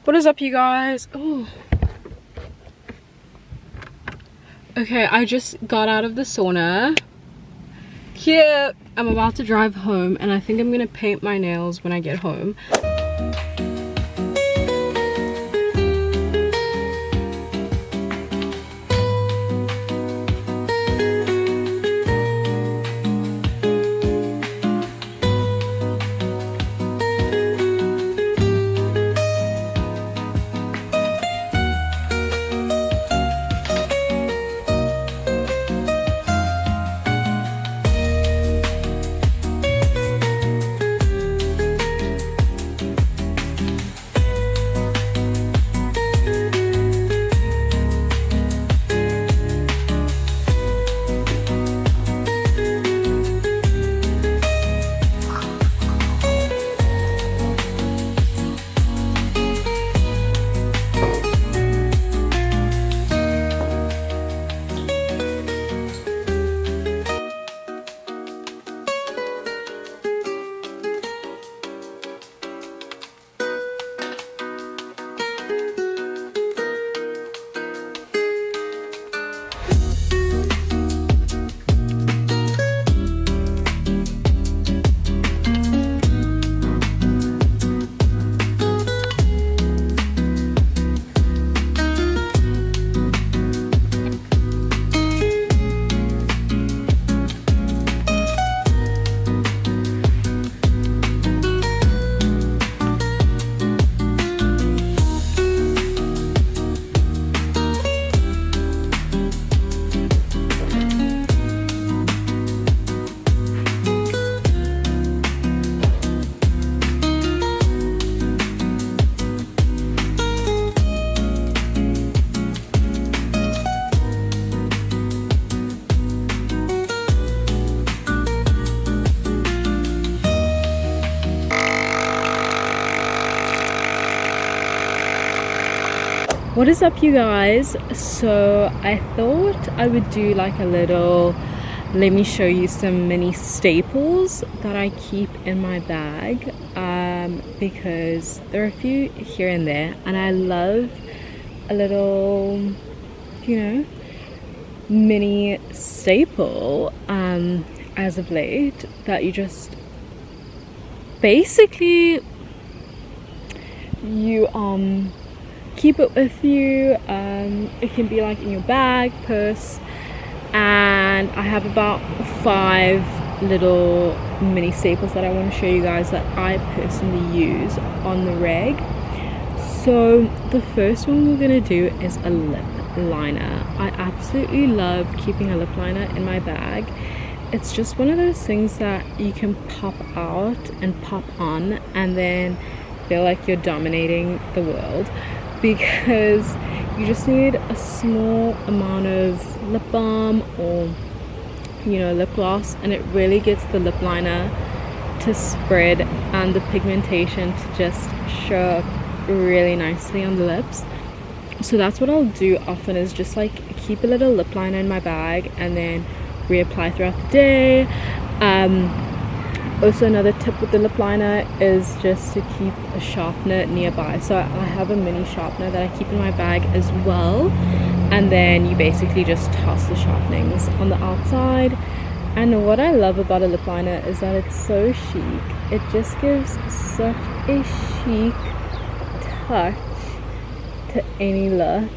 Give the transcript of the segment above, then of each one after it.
What is up, you guys? Oh, okay, I just got out of the sauna. Cute. I'm about to drive home and I think I'm gonna paint my nails when I get home. What is up, you guys? So I thought I would do like a little, let me show you some mini staples that I keep in my bag, because there are a few here and there and I love a little, you know, mini staple as of late that you just basically keep it with you. It can be like in your bag, purse, and I have about 5 little mini staples that I want to show you guys that I personally use on the reg. So the first one we're gonna do is a lip liner. I absolutely love keeping a lip liner in my bag. It's just one of those things that you can pop out and pop on and then feel like you're dominating the world, because you just need a small amount of lip balm or, you know, lip gloss, and it really gets the lip liner to spread and the pigmentation to just show up really nicely on the lips. So that's what I'll do often, is just like keep a little lip liner in my bag and then reapply throughout the day. Also, another tip with the lip liner is just to keep a sharpener nearby. So I have a mini sharpener that I keep in my bag as well, and then you basically just toss the sharpenings on the outside. And what I love about a lip liner is that it's so chic. It just gives such a chic touch to any look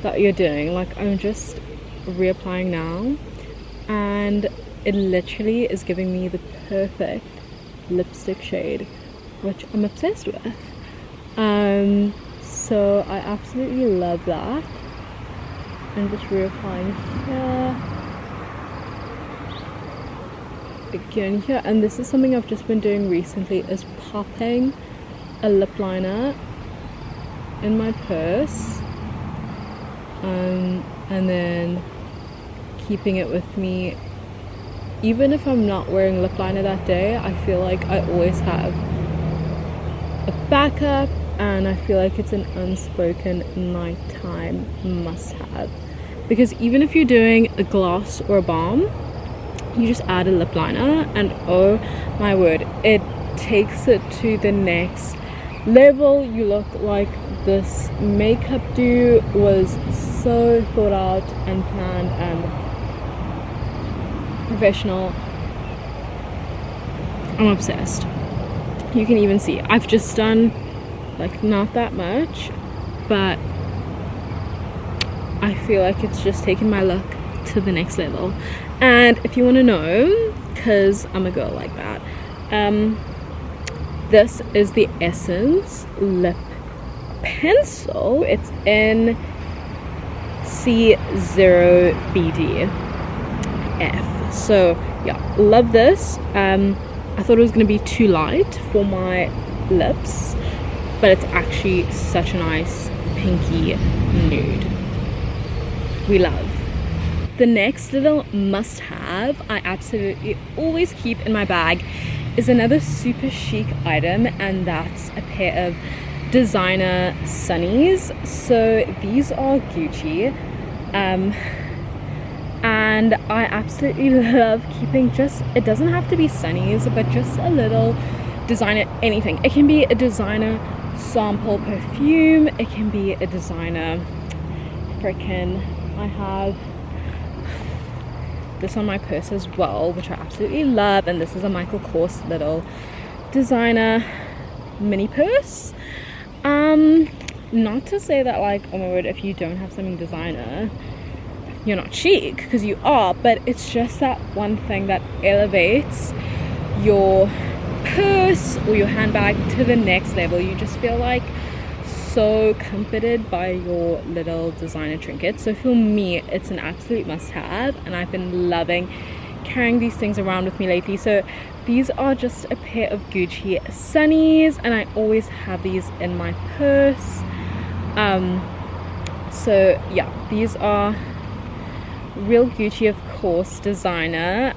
that you're doing. Like, I'm just reapplying now and it literally is giving me the perfect lipstick shade, which I'm obsessed with. So I absolutely love that. I'm just reapplying here, again here, and this is something I've just been doing recently, is popping a lip liner in my purse, and then keeping it with me. Even if I'm not wearing lip liner that day, I feel like I always have a backup, and I feel like it's an unspoken nighttime must-have. Because even if you're doing a gloss or a balm, you just add a lip liner and oh my word, it takes it to the next level. You look like this makeup do was so thought out and planned and professional. I'm obsessed. You can even see I've just done like not that much, but I feel like it's just taken my look to the next level. And if you want to know, because I'm a girl like that, this is the Essence lip pencil. It's in C0BDF. So yeah, love this. I thought it was going to be too light for my lips, but it's actually such a nice pinky nude. We love. The next little must-have I absolutely always keep in my bag is another super chic item, and that's a pair of designer sunnies. So these are Gucci, and I absolutely love keeping just, it doesn't have to be sunnies, but just a little designer anything. It can be a designer sample perfume, it can be a designer I have this on my purse as well, which I absolutely love, and this is a Michael Kors little designer mini purse. Not to say that like, oh my word, if you don't have something designer you're not chic, because you are, but it's just that one thing that elevates your purse or your handbag to the next level. You just feel like so comforted by your little designer trinket. So for me, it's an absolute must-have, and I've been loving carrying these things around with me lately. So these are just a pair of Gucci sunnies, and I always have these in my purse. So yeah, these are real Gucci, of course, designer.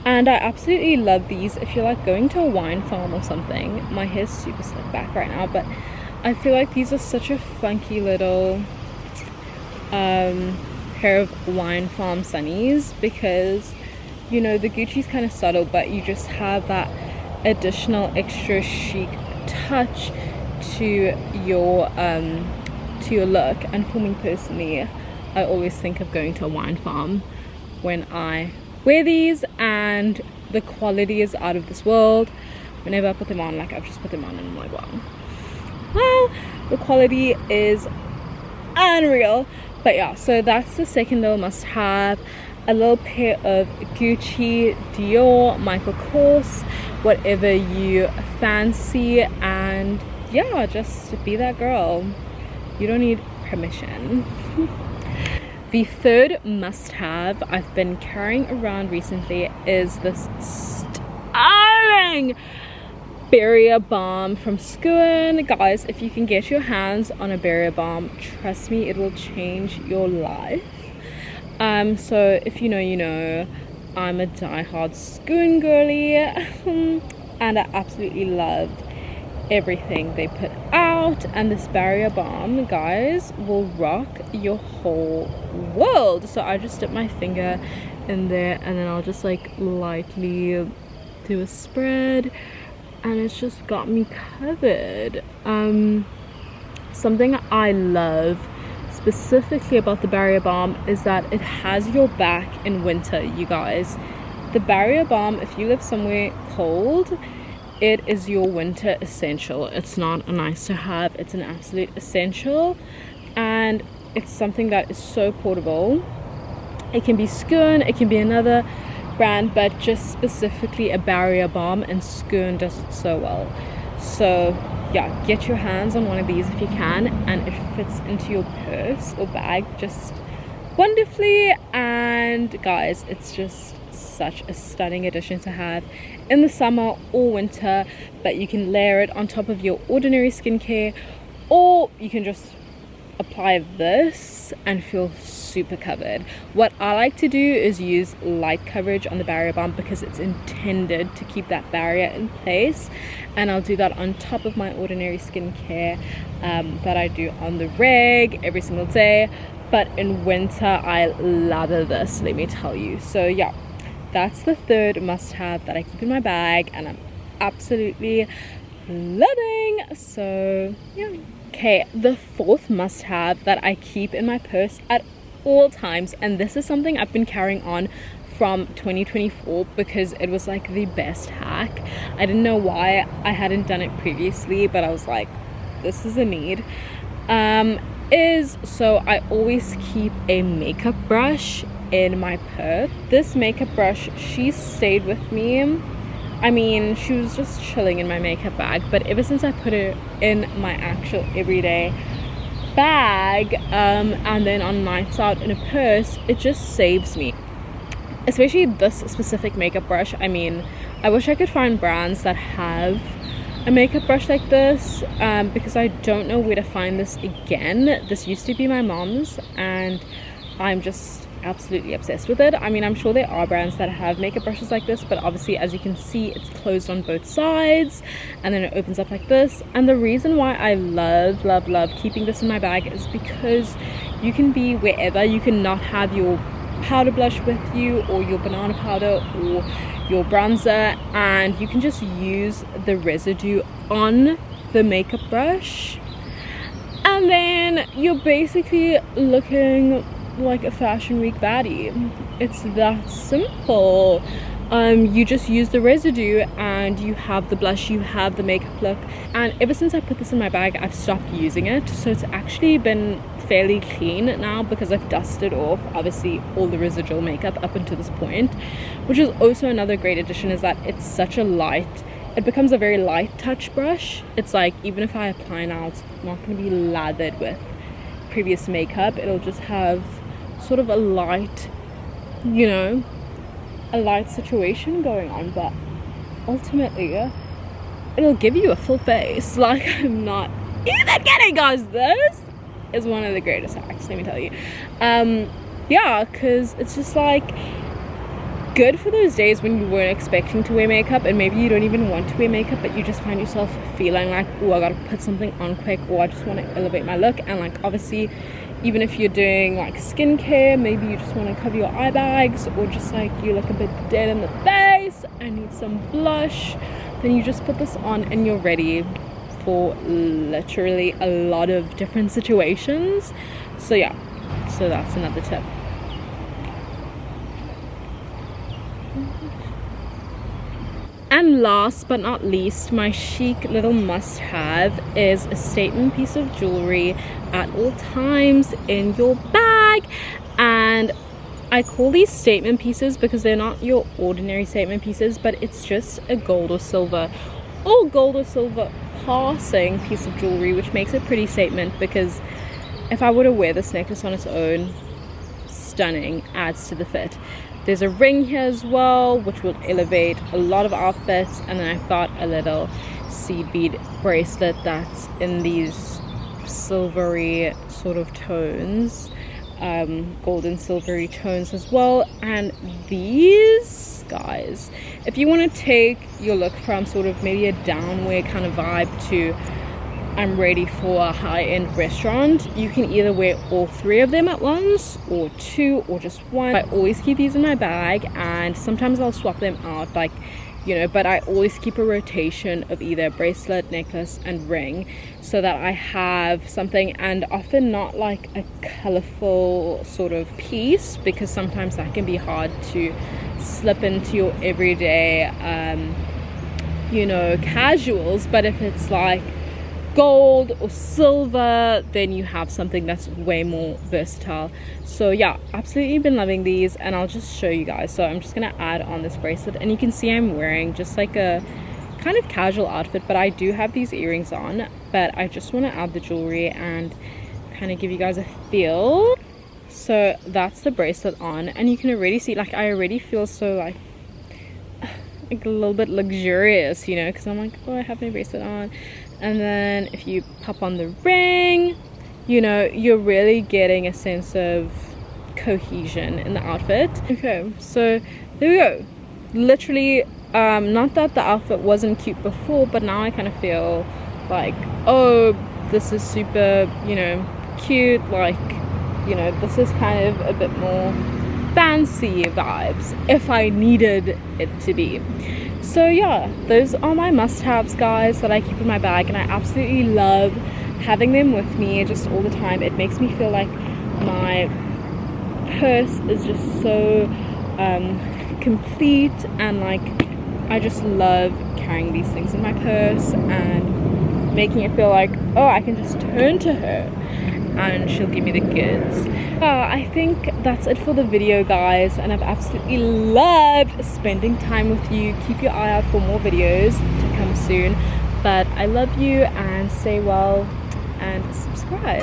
And I absolutely love these if you're like going to a wine farm or something. My hair's super slick back right now, but I feel like these are such a funky little pair of wine farm sunnies, because you know the Gucci's kind of subtle, but you just have that additional extra chic touch to your look. And for me personally, I always think of going to a wine farm when I wear these, and the quality is out of this world. Whenever I put them on, like I've just put them on and I'm like, wow, the quality is unreal. But yeah, so that's the second little must have, a little pair of Gucci, Dior, Michael Kors, whatever you fancy. And yeah, just be that girl, you don't need permission. The third must-have I've been carrying around recently is this stunning barrier balm from Skooin. Guys, if you can get your hands on a barrier balm, trust me, it will change your life. So if you know, you know, I'm a diehard Skooin girly, and I absolutely loved everything they put out. And this barrier balm, guys, will rock your whole world. So I just dip my finger in there, and then I'll just like lightly do a spread, and it's just got me covered. Something I love specifically about the barrier balm is that it has your back in winter, you guys. The barrier balm, if you live somewhere cold, it is your winter essential. It's not a nice to have, it's an absolute essential. And it's something that is so portable. It can be Skooin, it can be another brand, but just specifically a barrier balm, and Skooin does it so well. So yeah, get your hands on one of these if you can, and it fits into your purse or bag just wonderfully. And guys, it's just such a stunning addition to have in the summer or winter. But you can layer it on top of your ordinary skincare, or you can just apply this and feel super covered. What I like to do is use light coverage on the barrier balm, because it's intended to keep that barrier in place, and I'll do that on top of my ordinary skincare that I do on the reg every single day. But in winter I lather this, let me tell you. So yeah, that's the third must-have that I keep in my bag, and I'm absolutely loving. So yeah. Okay, the fourth must-have that I keep in my purse at all times, and this is something I've been carrying on from 2024 because it was like the best hack. I didn't know why I hadn't done it previously, but I was like, this is a need. So I always keep a makeup brush in my purse. This makeup brush, she stayed with me. I mean, she was just chilling in my makeup bag, but ever since I put it in my actual everyday bag, and then on nights out in a purse, it just saves me. Especially this specific makeup brush. I mean, I wish I could find brands that have a makeup brush like this, because I don't know where to find this again. This used to be my mom's and I'm just absolutely obsessed with it. I mean, I'm sure there are brands that have makeup brushes like this, but obviously, as you can see, it's closed on both sides and then it opens up like this. And the reason why I love keeping this in my bag is because you can be wherever. You can not have your powder blush with you, or your banana powder, or your bronzer, and you can just use the residue on the makeup brush, and then you're basically looking like a fashion week baddie. It's that simple. You just use the residue and you have the blush, you have the makeup look. And ever since I put this in my bag, I've stopped using it, so it's actually been fairly clean now because I've dusted off obviously all the residual makeup up until this point, which is also another great addition, is that it's such a light, it becomes a very light touch brush. It's like, even if I apply now, it's not going to be lathered with previous makeup. It'll just have sort of a light, you know, a light situation going on, but ultimately it'll give you a full face. Like, I'm not even kidding, guys. This is one of the greatest hacks, let me tell you. Yeah, because it's just like good for those days when you weren't expecting to wear makeup, and maybe you don't even want to wear makeup, but you just find yourself feeling like, oh, I gotta put something on quick, or I just want to elevate my look. And like, obviously, even if you're doing like skincare, maybe you just want to cover your eye bags, or just like you look a bit dead in the face and need some blush, then you just put this on and you're ready for literally a lot of different situations. So yeah, so that's another tip. And last but not least, my chic little must-have is a statement piece of jewelry at all times in your bag. And I call these statement pieces because they're not your ordinary statement pieces, but it's just a gold or silver passing piece of jewelry, which makes it pretty statement. Because if I were to wear this necklace on its own, stunning, adds to the fit. There's a ring here as well, which will elevate a lot of outfits. And then I've got a little seed bead bracelet that's in these silvery sort of tones, golden silvery tones as well. And these guys, if you want to take your look from sort of maybe a downwear kind of vibe to I'm ready for a high-end restaurant, you can either wear all three of them at once, or two, or just one. I always keep these in my bag, and sometimes I'll swap them out, like, you know, but I always keep a rotation of either bracelet, necklace, and ring, so that I have something, and often not like a colorful sort of piece, because sometimes that can be hard to slip into your everyday you know, casuals. But if it's like gold or silver, then you have something that's way more versatile. So yeah, absolutely been loving these, and I'll just show you guys. So I'm just gonna add on this bracelet, and you can see I'm wearing just like a kind of casual outfit, but I do have these earrings on, but I just want to add the jewelry and kind of give you guys a feel. So that's the bracelet on, and you can already see, like, I already feel so like a little bit luxurious, you know, because I'm like, oh, I have my bracelet on. And then if you pop on the ring, you know, you're really getting a sense of cohesion in the outfit. Okay, so there we go. Literally, not that the outfit wasn't cute before, but now I kind of feel like, oh, this is super, you know, cute. Like, you know, this is kind of a bit more fancy vibes if I needed it to be. So yeah, those are my must-haves, guys, that I keep in my bag, and I absolutely love having them with me just all the time. It makes me feel like my purse is just so complete, and like I just love carrying these things in my purse and making it feel like, oh, I can just turn to her and she'll give me the goods. I think that's it for the video, guys, and I've absolutely loved spending time with you. Keep your eye out for more videos to come soon, but I love you, and stay well and subscribe.